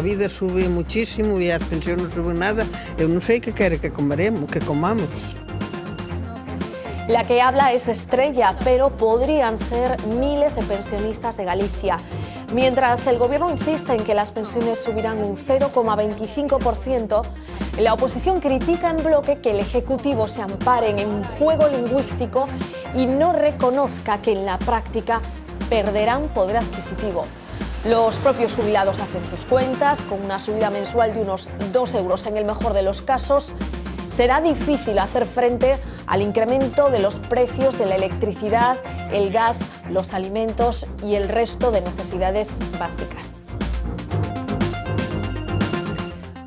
vida sube muchísimo e as pensións non suben nada. Eu non sei que quere que comamos. La que habla es Estrella, pero podrían ser miles de pensionistas de Galicia. Mientras el gobierno insiste en que las pensiones subirán un 0,25%, la oposición critica en bloque que el Ejecutivo se ampare en un juego lingüístico y no reconozca que en la práctica perderán poder adquisitivo. Los propios jubilados hacen sus cuentas, con una subida mensual de unos 2 euros en el mejor de los casos. Será difícil hacer frente al incremento de los precios de la electricidad, el gas, los alimentos y el resto de necesidades básicas.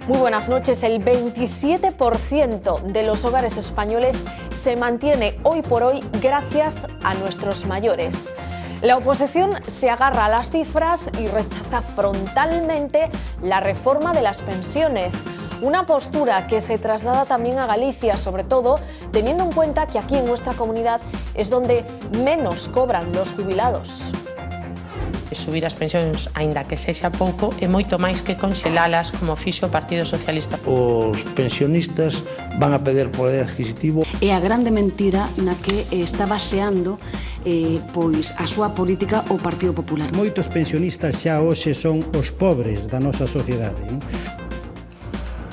Muy buenas noches. El 27% de los hogares españoles se mantiene hoy por hoy gracias a nuestros mayores. La oposición se agarra a las cifras y rechaza frontalmente la reforma de las pensiones. Una postura que se traslada también a Galicia, sobre todo teniendo en cuenta que aquí en nuestra comunidad es donde menos cobran los jubilados. Subir as pensións, aínda que sexa pouco, é moito máis que conxelalas como fixo o Partido Socialista. Os pensionistas van a perder poder adquisitivo. É a grande mentira na que está baseando pois a súa política o Partido Popular. Moitos pensionistas xa hoxe son os pobres da nosa sociedade.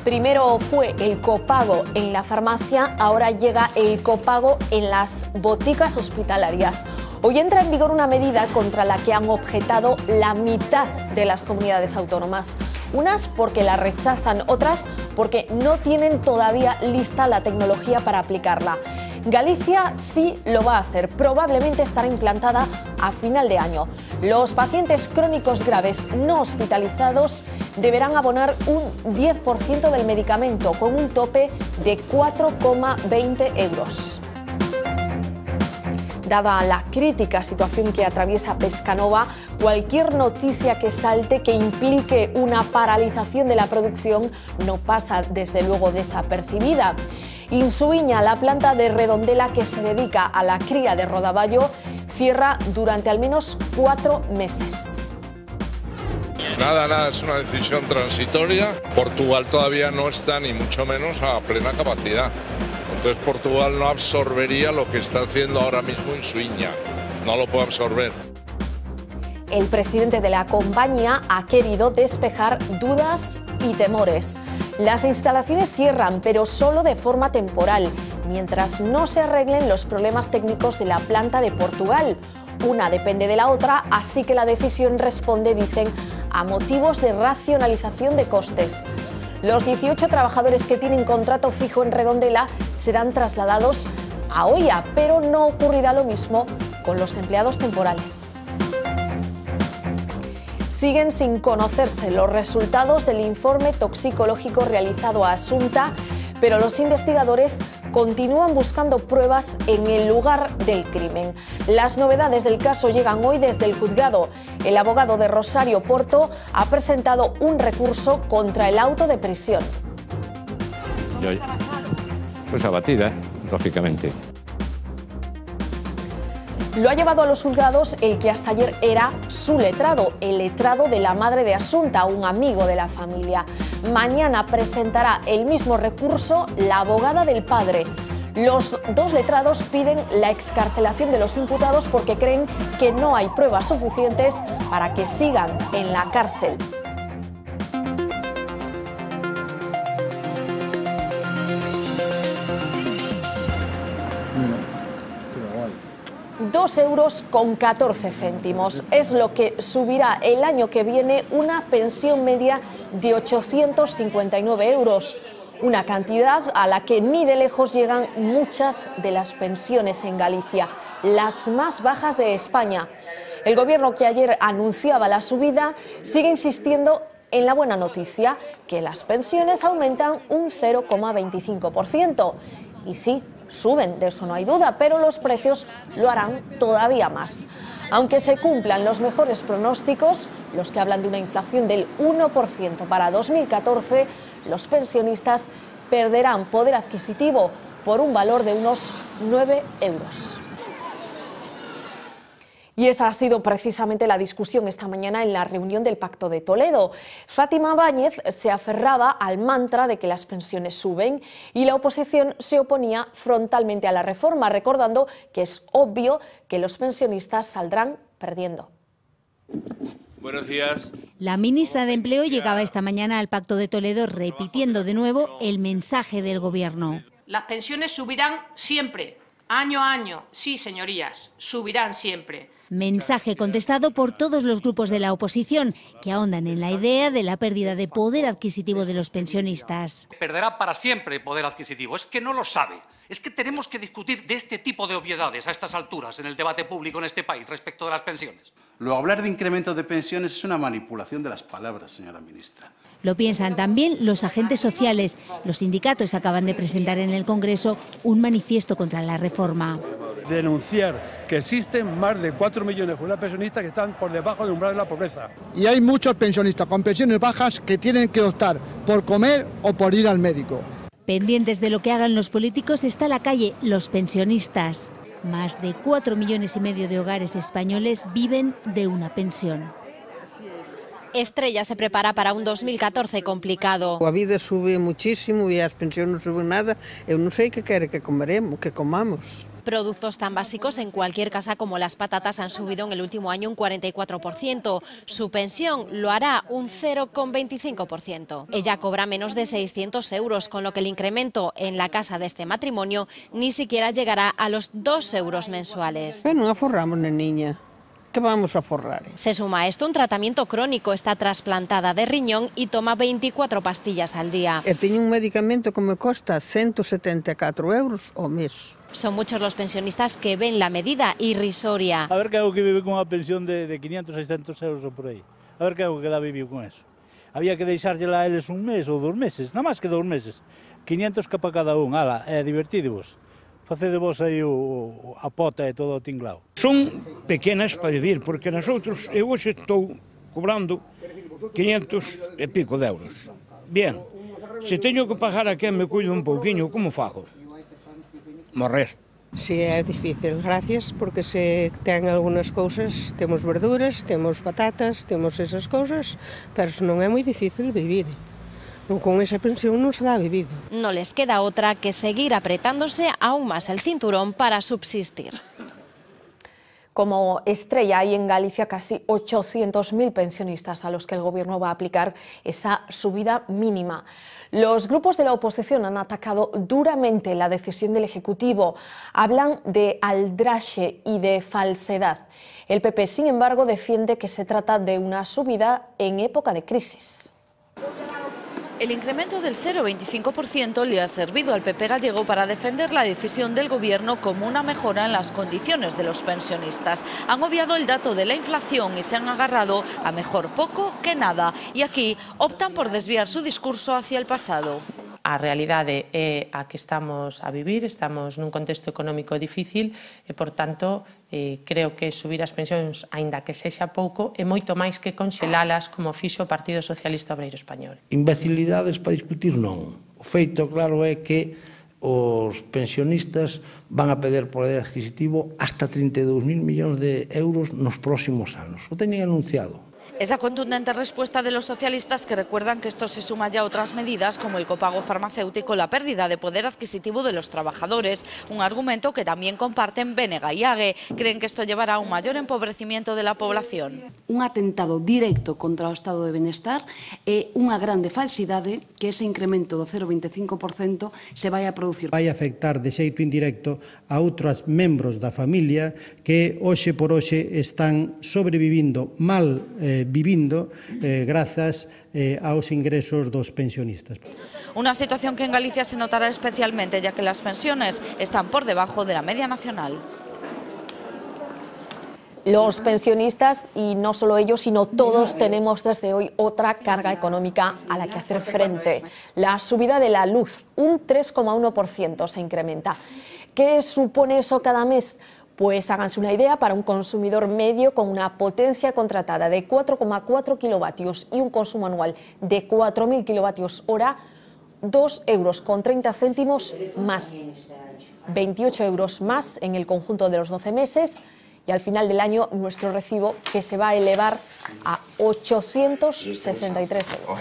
Primero fue el copago en la farmacia, ahora llega el copago en las boticas hospitalarias. Hoy entra en vigor una medida contra la que han objetado la mitad de las comunidades autónomas. Unas porque la rechazan, otras porque no tienen todavía lista la tecnología para aplicarla. Galicia sí lo va a hacer, probablemente estará implantada a final de año. Los pacientes crónicos graves no hospitalizados deberán abonar un 10% del medicamento con un tope de 4,20 euros. Dada la crítica situación que atraviesa Pescanova, cualquier noticia que salte que implique una paralización de la producción no pasa desde luego desapercibida. Insuiña, la planta de Redondela que se dedica a la cría de rodaballo, cierra durante al menos 4 meses. Nada, es una decisión transitoria. Portugal todavía no está ni mucho menos a plena capacidad. Entonces Portugal no absorbería lo que está haciendo ahora mismo Insuiña. No lo puede absorber. El presidente de la compañía ha querido despejar dudas y temores. Las instalaciones cierran, pero solo de forma temporal, mientras no se arreglen los problemas técnicos de la planta de Portugal. Una depende de la otra, así que la decisión responde, dicen, a motivos de racionalización de costes. Los 18 trabajadores que tienen contrato fijo en Redondela serán trasladados a Oia, pero no ocurrirá lo mismo con los empleados temporales. Siguen sin conocerse los resultados del informe toxicológico realizado a Asunta, pero los investigadores continúan buscando pruebas en el lugar del crimen. Las novedades del caso llegan hoy desde el juzgado. El abogado de Rosario Porto ha presentado un recurso contra el auto de prisión. Pues abatida, lógicamente. Lo ha llevado a los juzgados el que hasta ayer era su letrado, el letrado de la madre de Asunta, un amigo de la familia. Mañana presentará el mismo recurso la abogada del padre. Los dos letrados piden la excarcelación de los imputados porque creen que no hay pruebas suficientes para que sigan en la cárcel. €2,14 es lo que subirá el año que viene una pensión media de 859 euros, una cantidad a la que ni de lejos llegan muchas de las pensiones en Galicia, las más bajas de España. El gobierno, que ayer anunciaba la subida, sigue insistiendo en la buena noticia, que las pensiones aumentan un 0,25%. Y sí, suben, de eso no hay duda, pero los precios lo harán todavía más. Aunque se cumplan los mejores pronósticos, los que hablan de una inflación del 1% para 2014, los pensionistas perderán poder adquisitivo por un valor de unos 9 euros. Y esa ha sido precisamente la discusión esta mañana en la reunión del Pacto de Toledo. Fátima Báñez se aferraba al mantra de que las pensiones suben y la oposición se oponía frontalmente a la reforma, recordando que es obvio que los pensionistas saldrán perdiendo. Buenos días. La ministra de Empleo llegaba esta mañana al Pacto de Toledo repitiendo de nuevo el mensaje del Gobierno. Las pensiones subirán siempre, año a año. Sí, señorías, subirán siempre. Mensaje contestado por todos los grupos de la oposición, que ahondan en la idea de la pérdida de poder adquisitivo de los pensionistas. Perderá para siempre el poder adquisitivo. Es que no lo sabe. Es que tenemos que discutir de este tipo de obviedades a estas alturas en el debate público en este país respecto de las pensiones. Luego, hablar de incremento de pensiones es una manipulación de las palabras, señora ministra. Lo piensan también los agentes sociales. Los sindicatos acaban de presentar en el Congreso un manifiesto contra la reforma. Denunciar que existen más de 4 millones de jubilados pensionistas que están por debajo del umbral de la pobreza. Y hay muchos pensionistas con pensiones bajas que tienen que optar por comer o por ir al médico. Pendientes de lo que hagan los políticos está la calle, los pensionistas. Más de 4,5 millones de hogares españoles viven de una pensión. Estrella se prepara para un 2014 complicado. A vida sube muchísimo e as pensións non suben nada. Eu non sei que quere que comamos. Productos tan básicos en cualquier casa como las patatas han subido en el último año un 44%. Su pensión lo hará un 0,25%. Ella cobra menos de 600 euros, con lo que el incremento en la casa de este matrimonio ni siquiera llegará a los 2 euros mensuales. Pero non aforramos, niña. ¿Qué vamos a forrar? Se suma a esto un tratamiento crónico. Está trasplantada de riñón y toma 24 pastillas al día. Teño un medicamento que me costa 174 euros ao mes. Son muchos los pensionistas que ven la medida irrisoria. A ver que hago que vive con unha pensión de 500, 600 euros ou por aí. A ver que hago que dá vivir con eso. Había que deixárllela a eles un mes ou 2 meses, nada máis que 2 meses. 500 para cada un, ala, divertidivos. Facede vos aí a pota e todo o tinglao. Son pequenas para vivir, porque nosotros, eu hoxe estou cobrando 500 e pico de euros. Bien, se teño que pagar a quen me cuido un pouquiño, como fago? Morrer. Sí, é difícil, gracias, porque se ten algunhas cousas, temos verduras, temos patatas, temos esas cousas, pero non é moi difícil vivir. Con esa pensión no se da vivido. No les queda otra que seguir apretándose aún más el cinturón para subsistir. Como Estrella, hay en Galicia casi 800.000 pensionistas a los que el Gobierno va a aplicar esa subida mínima. Los grupos de la oposición han atacado duramente la decisión del Ejecutivo. Hablan de aldraxe y de falsedad. El PP, sin embargo, defiende que se trata de una subida en época de crisis. El incremento del 0,25% le ha servido al PP gallego para defender la decisión del Gobierno como una mejora en las condiciones de los pensionistas. Han obviado el dato de la inflación y se han agarrado a mejor poco que nada. Y aquí optan por desviar su discurso hacia el pasado. A realidade é a que estamos a vivir, estamos nun contexto económico difícil e, por tanto, creo que subir as pensións, aínda que sexa pouco, é moito máis que conxelalas como fixo o Partido Socialista Obreiro Español. Imbecilidades para discutir non. O feito claro é que os pensionistas van a perder poder adquisitivo hasta 32.000 millóns de euros nos próximos anos. O teñen anunciado. Esa contundente respuesta de los socialistas, que recuerdan que esto se suma ya a otras medidas como el copago farmacéutico, la pérdida de poder adquisitivo de los trabajadores, un argumento que también comparten Bénega y Ague. Creen que esto llevará a un mayor empobrecimiento de la población. Un atentado directo contra o estado de benestar e unha grande falsidade que ese incremento do 0,25% se vai a producir. Vai afectar de xeito indirecto a outros membros da familia que hoxe por hoxe están sobrevivindo mal vivindo grazas aos ingresos dos pensionistas. Una situación que en Galicia se notará especialmente, ya que las pensiones están por debajo de la media nacional. Los pensionistas, y no solo ellos, sino todos, tenemos desde hoy otra carga económica a la que hacer frente. La subida de la luz, un 3,1% se incrementa. ¿Qué supone eso cada mes? Pues háganse una idea, para un consumidor medio con una potencia contratada de 4,4 kilovatios y un consumo anual de 4.000 kilovatios hora, 2,30 euros más, 28 euros más en el conjunto de los 12 meses y al final del año nuestro recibo que se va a elevar a 863 euros.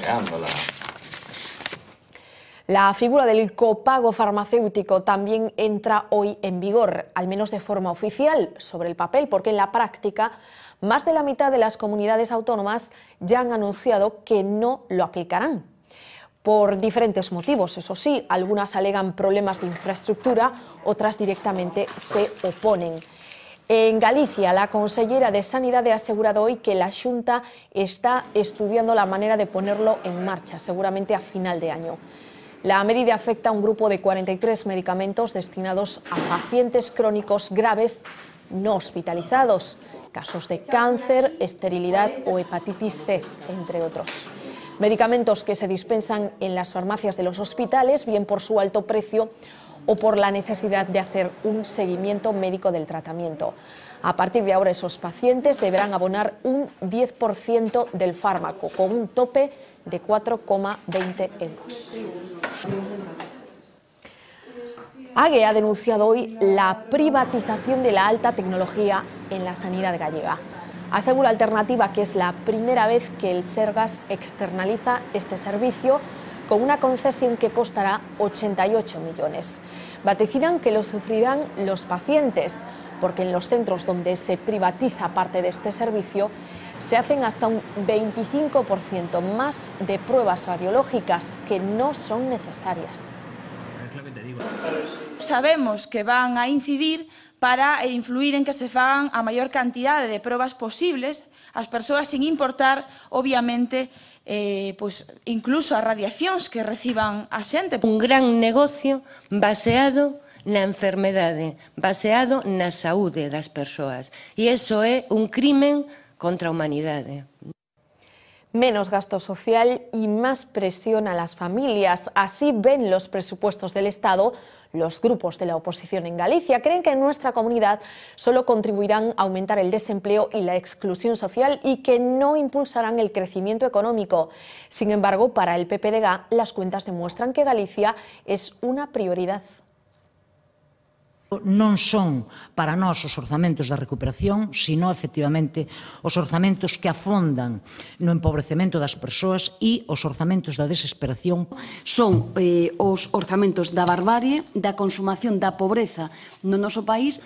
La figura del copago farmacéutico también entra hoy en vigor, al menos de forma oficial, sobre el papel, porque en la práctica más de la mitad de las comunidades autónomas ya han anunciado que no lo aplicarán. Por diferentes motivos, eso sí, algunas alegan problemas de infraestructura, otras directamente se oponen. En Galicia, la consellera de Sanidade ha asegurado hoy que la Xunta está estudiando la manera de ponerlo en marcha, seguramente a final de año. La medida afecta a un grupo de 43 medicamentos destinados a pacientes crónicos graves no hospitalizados, casos de cáncer, esterilidad o hepatitis C, entre otros. Medicamentos que se dispensan en las farmacias de los hospitales, bien por su alto precio o por la necesidad de hacer un seguimiento médico del tratamiento. A partir de ahora, esos pacientes deberán abonar un 10% del fármaco, con un tope de 4,20 euros. AGE ha denunciado hoy la privatización de la alta tecnología en la sanidad gallega. Asegura Alternativa que es la primera vez que el Sergas externaliza este servicio con una concesión que costará 88 millones. Vaticinan que lo sufrirán los pacientes, porque en los centros donde se privatiza parte de este servicio se hacen hasta un 25% más de pruebas radiológicas que no son necesarias. Sabemos que van a incidir para influir en que se fagan a maior cantidade de probas posibles ás persoas sin importar, obviamente, incluso as radiacións que reciban a xente. Un gran negocio baseado na enfermedade, baseado na saúde das persoas. E iso é un crimen contra a humanidade. Menos gasto social y más presión a las familias. Así ven los presupuestos del Estado. Los grupos de la oposición en Galicia creen que en nuestra comunidad solo contribuirán a aumentar el desempleo y la exclusión social y que no impulsarán el crecimiento económico. Sin embargo, para el PPDG, las cuentas demuestran que Galicia es una prioridad. Non son para nós os orzamentos da recuperación, sino efectivamente os orzamentos que afondan no empobrecemento das persoas e os orzamentos da desesperación. Son os orzamentos da barbarie, da consumación, da pobreza no noso país.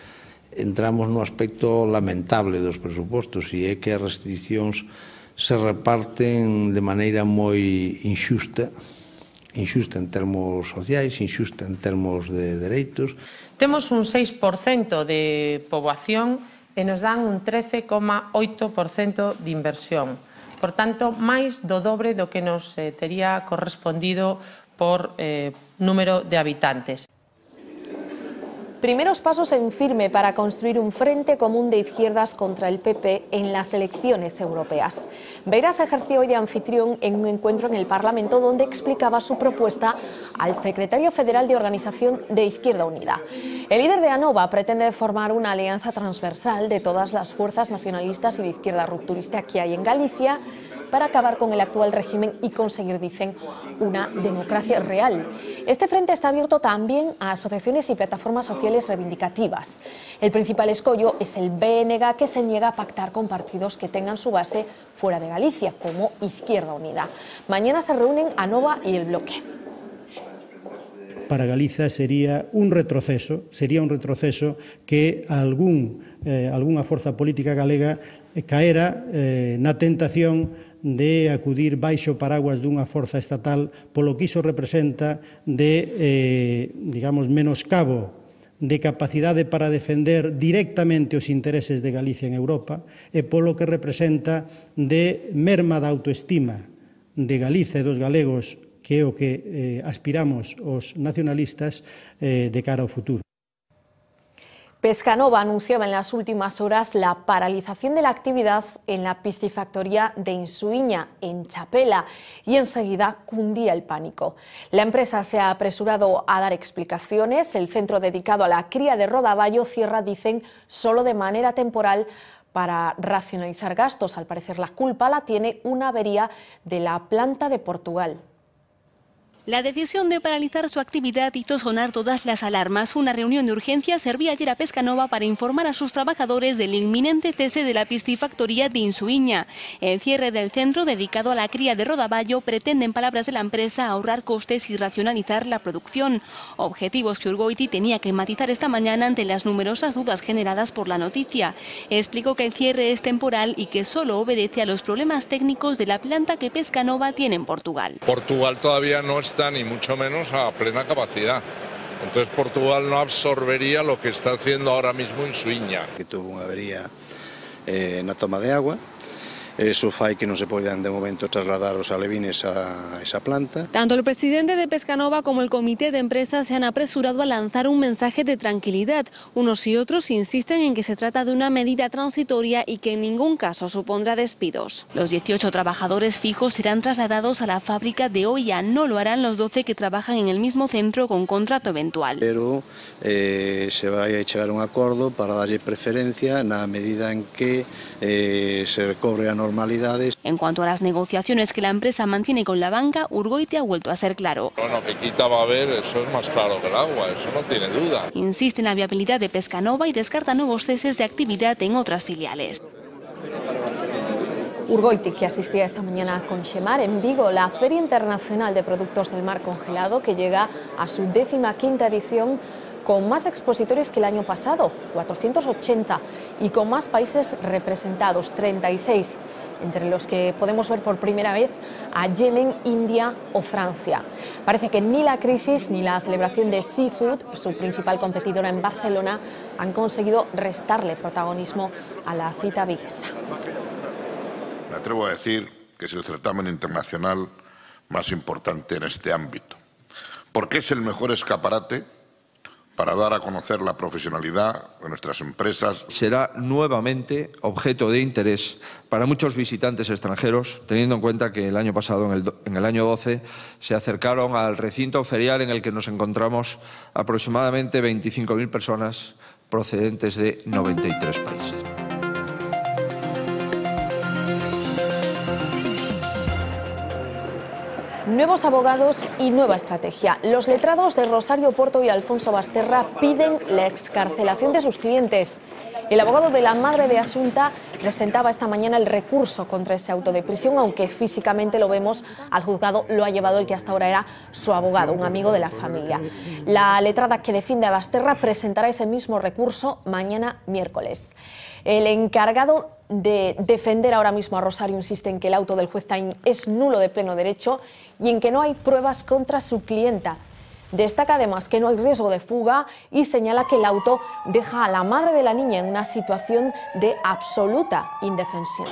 Entramos no aspecto lamentable dos presupostos e é que as restriccións se reparten de maneira moi inxusta en termos sociais, inxusta en termos de dereitos. Temos un 6% de poboación e nos dan un 13,8% de inversión. Por tanto, máis do dobre do que nos tería correspondido por número de habitantes. Primeros pasos en firme para construir un frente común de izquierdas contra el PP en las elecciones europeas. Beiras ejerció hoy de anfitrión en un encuentro en el Parlamento donde explicaba su propuesta al secretario federal de Organización de Izquierda Unida. El líder de ANOVA pretende formar una alianza transversal de todas las fuerzas nacionalistas y de izquierda rupturista que hay en Galicia para acabar con el actual régimen y conseguir, dicen, una democracia real. Este frente está abierto también a asociaciones y plataformas sociales reivindicativas. El principal escollo es el BNG, que se niega a pactar con partidos que tengan su base fuera de Galicia, como Izquierda Unida. Mañana se reúnen ANOVA y el Bloque. Para Galiza sería un retroceso que algunha forza política galega caera na tentación de acudir baixo paraguas dunha forza estatal polo que iso representa de, menoscabo de capacidade para defender directamente os intereses de Galicia en Europa e polo que representa de merma da autoestima de Galiza e dos galegos, que é o que aspiramos os nacionalistas de cara ao futuro. Pescanova anunciaba en las últimas horas la paralización de la actividad en la piscifactoría de Insuiña, en Chapela, y enseguida cundía el pánico. La empresa se ha apresurado a dar explicaciones. El centro dedicado a la cría de rodaballo cierra, dicen, solo de manera temporal para racionalizar gastos. Al parecer la culpa la tiene una avería de la planta de Portugal. La decisión de paralizar su actividad hizo sonar todas las alarmas. Una reunión de urgencia servía ayer a Pescanova para informar a sus trabajadores del inminente cese de la piscifactoría de Insuiña. El cierre del centro dedicado a la cría de rodaballo pretende, en palabras de la empresa, ahorrar costes y racionalizar la producción. Objetivos que Urgoiti tenía que matizar esta mañana ante las numerosas dudas generadas por la noticia. Explicó que el cierre es temporal y que solo obedece a los problemas técnicos de la planta que Pescanova tiene en Portugal. Portugal todavía no está ni mucho menos a plena capacidad. Entonces Portugal no absorbería lo que está haciendo ahora mismo Insuiña. Que tuvo unha avería na toma de agua. Eso fai que non se poidan de momento trasladar os alevines a esa planta. Tanto el presidente de Pescanova como el comité de empresa se han apresurado a lanzar un mensaje de tranquilidad. Unos y otros insisten en que se trata de una medida transitoria y que en ningún caso supondrá despidos. Los 18 trabajadores fijos serán trasladados a la fábrica de Oia. No lo harán los 12 que trabajan en el mismo centro con contrato eventual. Pero se vai a chegar a un acordo para darlle preferencia na medida en que se recobre a normalidades. En cuanto a las negociaciones que la empresa mantiene con la banca, Urgoiti ha vuelto a ser claro. Bueno, que quita va a haber, eso es más claro que el agua, eso no tiene duda. Insiste en la viabilidad de Pescanova y descarta nuevos ceses de actividad en otras filiales. Urgoiti, que asistía esta mañana con Xemar en Vigo, la Feria Internacional de Productos del Mar Congelado, que llega a su 15ª edición, con más expositores que el año pasado, 480, y con más países representados, 36, entre los que podemos ver por primera vez a Yemen, India o Francia. Parece que ni la crisis ni la celebración de Seafood, su principal competidora en Barcelona, han conseguido restarle protagonismo a la cita viguesa. Me atrevo a decir que es el certamen internacional más importante en este ámbito, porque es el mejor escaparate para dar a conocer la profesionalidad de nuestras empresas. Será nuevamente objeto de interés para muchos visitantes extranjeros, teniendo en cuenta que el año pasado, en el año 12, se acercaron al recinto ferial en el que nos encontramos aproximadamente 25.000 personas procedentes de 93 países. Nuevos abogados y nueva estrategia. Los letrados de Rosario Porto y Alfonso Basterra piden la excarcelación de sus clientes. El abogado de la madre de Asunta presentaba esta mañana el recurso contra ese auto de prisión, aunque físicamente lo vemos, al juzgado lo ha llevado el que hasta ahora era su abogado, un amigo de la familia. La letrada que defiende a Basterra presentará ese mismo recurso mañana miércoles. El encargado de defender ahora mismo a Rosario insiste en que el auto del juez Taín es nulo de pleno derecho y en que no hay pruebas contra su clienta. Destaca además que no hay riesgo de fuga y señala que el auto deja a la madre de la niña en una situación de absoluta indefensión.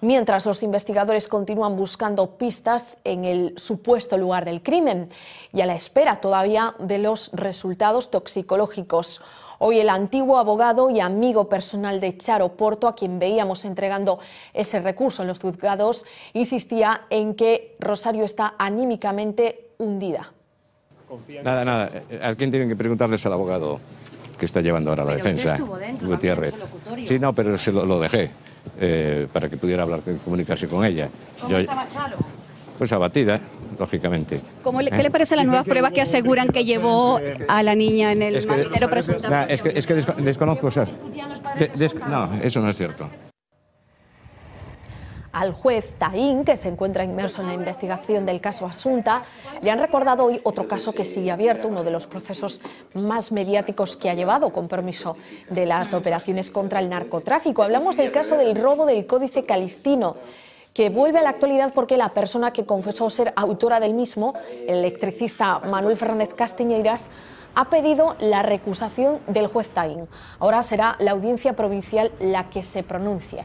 Mientras los investigadores continúan buscando pistas en el supuesto lugar del crimen y a la espera todavía de los resultados toxicológicos. Hoy el antiguo abogado y amigo personal de Charo Porto, a quien veíamos entregando ese recurso en los juzgados, insistía en que Rosario está anímicamente hundida. Nada. ¿A quién tienen que preguntarles al abogado que está llevando ahora la defensa? Gutiérrez. Sí, no, pero se lo dejé para que pudiera hablar, comunicarse con ella. ¿Cómo estaba Charo? Pues abatida, lógicamente. ¿Qué le parecen las nuevas pruebas que aseguran que llevó a la niña en el maletero presuntamente? Es que desconozco esas. No, eso no es cierto. Al juez Taín, que se encuentra inmerso en la investigación del caso Asunta, le han recordado hoy otro caso que sigue abierto, uno de los procesos más mediáticos que ha llevado, con permiso de las operaciones contra el narcotráfico. Hablamos del caso del robo del Códice Calistino, que vuelve a la actualidad porque la persona que confesó ser autora del mismo, el electricista Manuel Fernández Castiñeiras, ha pedido la recusación del juez Taín. Ahora será la audiencia provincial la que se pronuncie.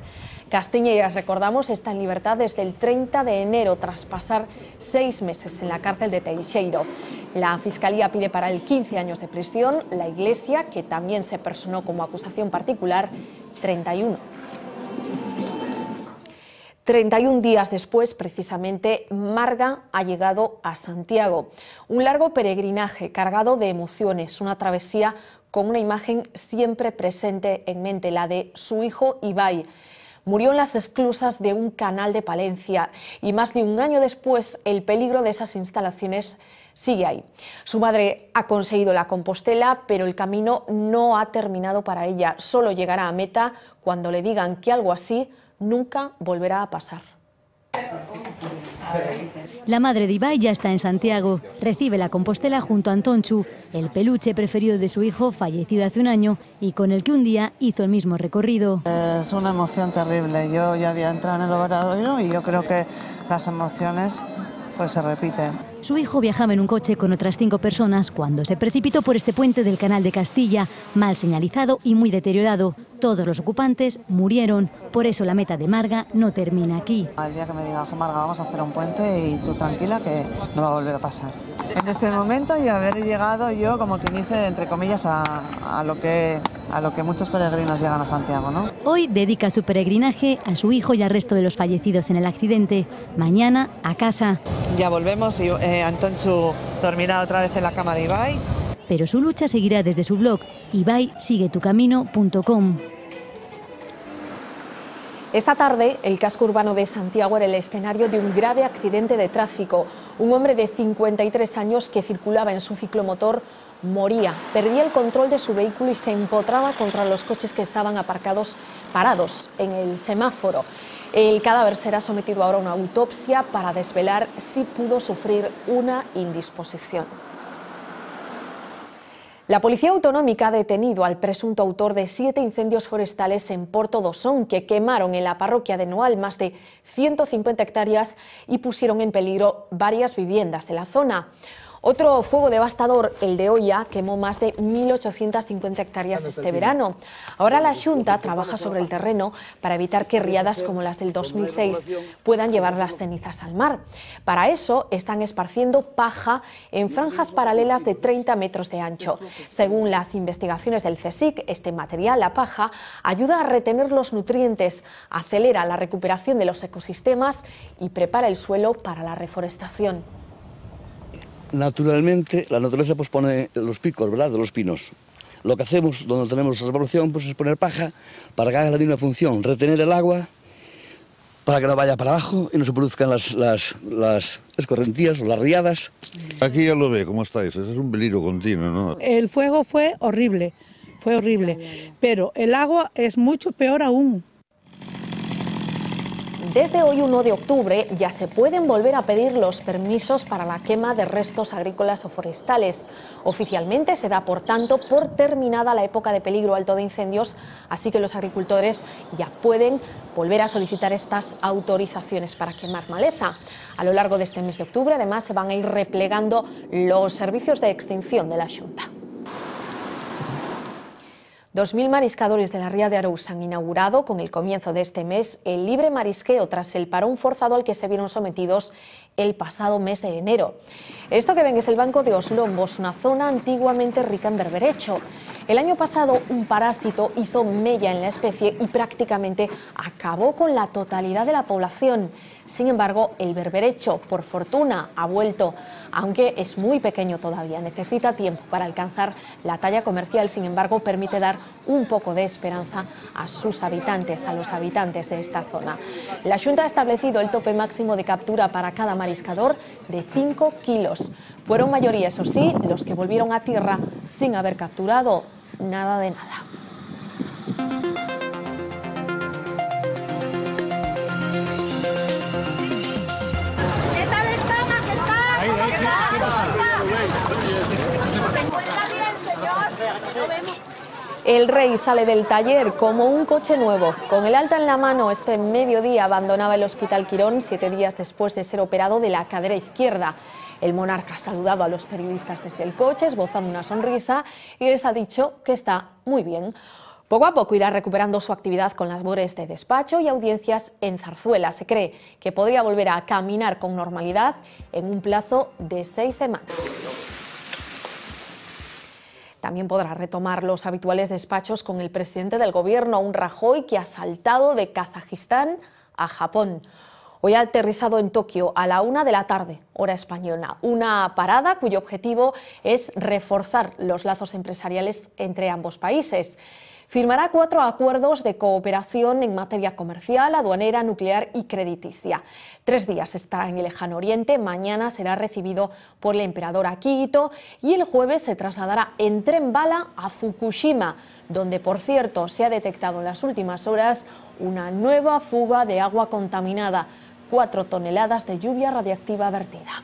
Castiñeiras, recordamos, está en libertad desde el 30 de enero tras pasar 6 meses en la cárcel de Teixeiro. La Fiscalía pide para él 15 años de prisión, la Iglesia, que también se personó como acusación particular, 31. 31 días después, precisamente, Marga ha llegado a Santiago. Un largo peregrinaje cargado de emociones, una travesía con una imagen siempre presente en mente, la de su hijo Ibai. murió en las esclusas de un canal de Palencia y más de un año después el peligro de esas instalaciones sigue ahí. Su madre ha conseguido la Compostela, pero el camino no ha terminado para ella. Solo llegará a meta cuando le digan que algo así nunca volverá a pasar. La madre de Ibai ya está en Santiago. Recibe la Compostela junto a Antonchu, el peluche preferido de su hijo, fallecido hace un año y con el que un día hizo el mismo recorrido. Es una emoción terrible. Yo ya había entrado en el Obradoiro y yo creo que las emociones pues se repiten. Su hijo viajaba en un coche con otras 5 personas cuando se precipitó por este puente del Canal de Castilla, mal señalizado y muy deteriorado. Todos los ocupantes murieron, por eso la meta de Marga no termina aquí. Al día que me diga, Marga, vamos a hacer un puente y tú tranquila que no va a volver a pasar. En ese momento y haber llegado yo, como quien dice, entre comillas, a lo que muchos peregrinos llegan a Santiago, ¿no? Hoy dedica su peregrinaje a su hijo y al resto de los fallecidos en el accidente. Mañana a casa. Ya volvemos y Antonchu dormirá otra vez en la cama de Ibai. Pero su lucha seguirá desde su blog ibaisiguetucamino.com. Esta tarde, el casco urbano de Santiago era el escenario de un grave accidente de tráfico. Un hombre de 53 años que circulaba en su ciclomotor moría, perdía el control de su vehículo y se empotraba contra los coches que estaban parados en el semáforo. El cadáver será sometido ahora a una autopsia para desvelar si pudo sufrir una indisposición. La Policía Autonómica ha detenido al presunto autor de 7 incendios forestales en Porto do Son, que quemaron en la parroquia de Noal más de 150 hectáreas y pusieron en peligro varias viviendas de la zona. Otro fuego devastador, el de Oia, quemó más de 1.850 hectáreas este verano. Ahora la Xunta trabaja sobre el terreno para evitar que riadas como las del 2006 puedan llevar las cenizas al mar. Para eso están esparciendo paja en franjas paralelas de 30 metros de ancho. Según las investigaciones del CSIC, este material, la paja, ayuda a retener los nutrientes, acelera la recuperación de los ecosistemas y prepara el suelo para la reforestación. Naturalmente, la naturaleza pues pone los picos, ¿verdad?, de los pinos. Lo que hacemos, donde tenemos revolución, pues es poner paja para que haga la misma función, retener el agua para que no vaya para abajo y no se produzcan las escorrentías o las riadas. Aquí ya lo ve, ¿cómo estáis? Es un peligro continuo, ¿no? El fuego fue horrible, pero el agua es mucho peor aún. Desde hoy, 1 de octubre, ya se pueden volver a pedir los permisos para la quema de restos agrícolas o forestales. Oficialmente se da, por tanto, por terminada la época de peligro alto de incendios, así que los agricultores ya pueden volver a solicitar estas autorizaciones para quemar maleza. A lo largo de este mes de octubre, además, se van a ir replegando los servicios de extinción de la Xunta. 2.000 mariscadores de la Ría de Arousa han inaugurado con el comienzo de este mes el libre marisqueo tras el parón forzado al que se vieron sometidos el pasado mes de enero. Esto que ven es el Banco de Os Lombos, una zona antiguamente rica en berberecho. El año pasado un parásito hizo mella en la especie y prácticamente acabó con la totalidad de la población. Sin embargo, el berberecho, por fortuna, ha vuelto, aunque es muy pequeño todavía. Necesita tiempo para alcanzar la talla comercial, sin embargo, permite dar un poco de esperanza a sus habitantes, a los habitantes de esta zona. La Xunta ha establecido el tope máximo de captura para cada mariscador de 5 kilos. Fueron mayoría, eso sí, los que volvieron a tierra sin haber capturado nada de nada. El rey sale del taller como un coche nuevo. Con el alta en la mano, este mediodía abandonaba el Hospital Quirón 7 días después de ser operado de la cadera izquierda. El monarca ha saludado a los periodistas desde el coche, esbozando una sonrisa, y les ha dicho que está muy bien. Poco a poco irá recuperando su actividad con labores de despacho y audiencias en Zarzuela. Se cree que podría volver a caminar con normalidad en un plazo de 6 semanas. También podrá retomar los habituales despachos con el presidente del gobierno, un Rajoy que ha saltado de Kazajistán a Japón. Hoy ha aterrizado en Tokio a la 1 de la tarde, hora española. Una parada cuyo objetivo es reforzar los lazos empresariales entre ambos países. firmará 4 acuerdos de cooperación en materia comercial, aduanera, nuclear y crediticia. 3 días estará en el Lejano Oriente, mañana será recibido por el emperador Akihito y el jueves se trasladará en tren bala a Fukushima, donde, por cierto, se ha detectado en las últimas horas una nueva fuga de agua contaminada, 4 toneladas de lluvia radiactiva vertida.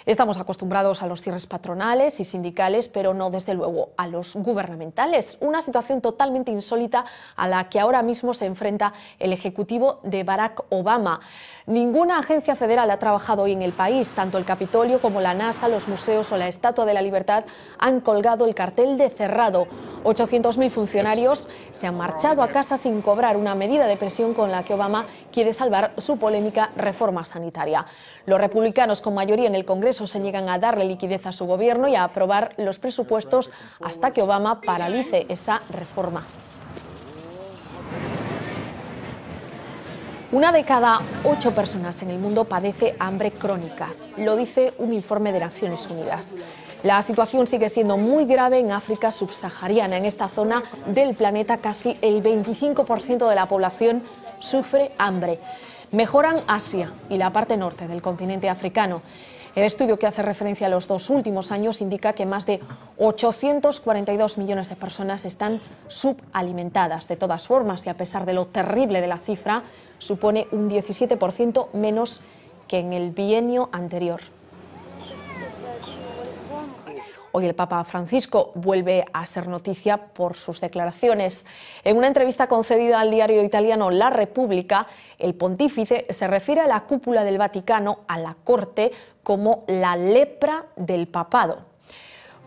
Estamos acostumbrados a los cierres patronales y sindicales, pero no, desde luego, a los gubernamentales. Una situación totalmente insólita a la que ahora mismo se enfrenta el ejecutivo de Barack Obama. Ninguna agencia federal ha trabajado hoy en el país. Tanto el Capitolio como la NASA, los museos o la Estatua de la Libertad han colgado el cartel de cerrado. 800.000 funcionarios se han marchado a casa sin cobrar, una medida de presión con la que Obama quiere salvar su polémica reforma sanitaria. Los republicanos con mayoría en el Congreso se niegan a darle liquidez a su gobierno y a aprobar los presupuestos hasta que Obama paralice esa reforma. Una de cada 8 personas en el mundo padece hambre crónica, lo dice un informe de Naciones Unidas. La situación sigue siendo muy grave en África subsahariana. En esta zona del planeta casi el 25% de la población sufre hambre. Mejoran Asia y la parte norte del continente africano. El estudio, que hace referencia a los 2 últimos años, indica que más de 842 millones de personas están subalimentadas. De todas formas, y a pesar de lo terrible de la cifra, supone un 17% menos que en el bienio anterior. Hoy el Papa Francisco vuelve a ser noticia por sus declaraciones. En una entrevista concedida al diario italiano La Repubblica, el pontífice se refiere a la cúpula del Vaticano, a la corte, como la lepra del papado.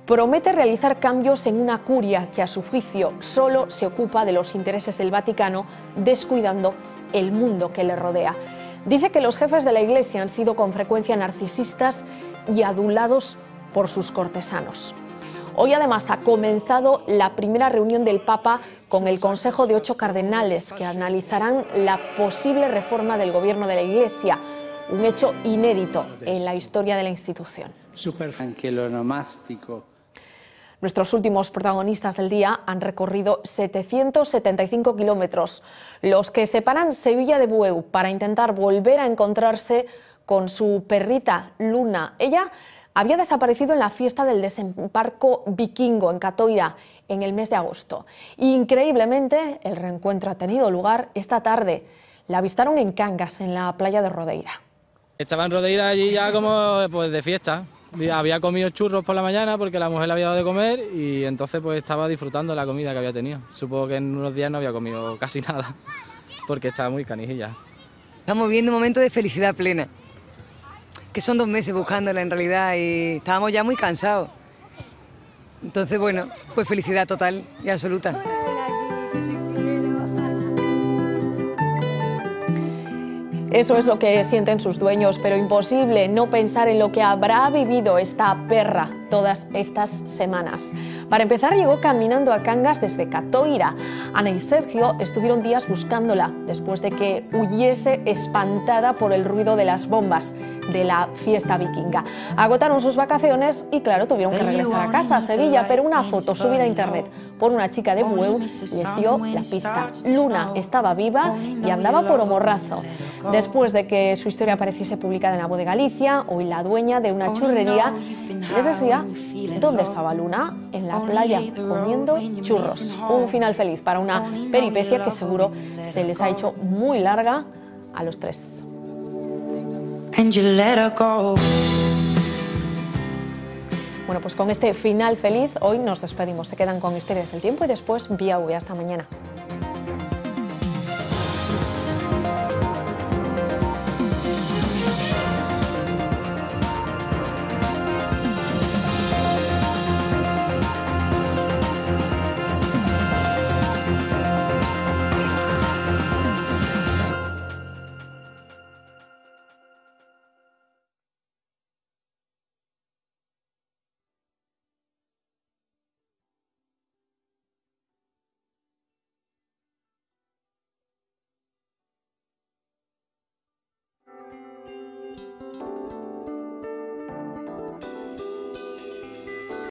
Promete realizar cambios en una curia que, a su juicio, solo se ocupa de los intereses del Vaticano, descuidando el mundo que le rodea. Dice que los jefes de la Iglesia han sido con frecuencia narcisistas y adulados por sus cortesanos. Hoy además ha comenzado la primera reunión del Papa con el Consejo de 8 cardenales que analizarán la posible reforma del gobierno de la Iglesia, un hecho inédito en la historia de la institución. Nuestros últimos protagonistas del día han recorrido 775 kilómetros, los que separan Sevilla de Bueu, para intentar volver a encontrarse con su perrita Luna. Ella había desaparecido en la fiesta del desembarco vikingo en Catoira en el mes de agosto. Increíblemente, el reencuentro ha tenido lugar esta tarde. La avistaron en Cangas, en la playa de Rodeira. Estaba en Rodeira allí ya como pues de fiesta. Había comido churros por la mañana porque la mujer le había dado de comer y entonces pues estaba disfrutando de la comida que había tenido. Supongo que en unos días no había comido casi nada porque estaba muy canijilla. Estamos viviendo un momento de felicidad plena, que son 2 meses buscándola en realidad y estábamos ya muy cansados. Entonces, bueno, pues felicidad total y absoluta. Eso es lo que sienten sus dueños, pero imposible no pensar en lo que habrá vivido esta perra todas estas semanas. Para empezar, llegó caminando a Cangas desde Catoira. Ana y Sergio estuvieron días buscándola después de que huyese espantada por el ruido de las bombas de la fiesta vikinga. Agotaron sus vacaciones y, claro, tuvieron que regresar a casa, a Sevilla, pero una foto subida a internet por una chica de Bueu les dio la pista. Luna estaba viva y andaba por Omorrazo. Después de que su historia apareciese publicada en La Voz de Galicia, hoy la dueña de una churrería les decía dónde estaba Luna, en la playa, comiendo churros. Un final feliz para una peripecia que seguro se les ha hecho muy larga a los 3. Bueno, pues con este final feliz hoy nos despedimos. Se quedan con Historias del Tiempo y después Vía V. Hasta mañana.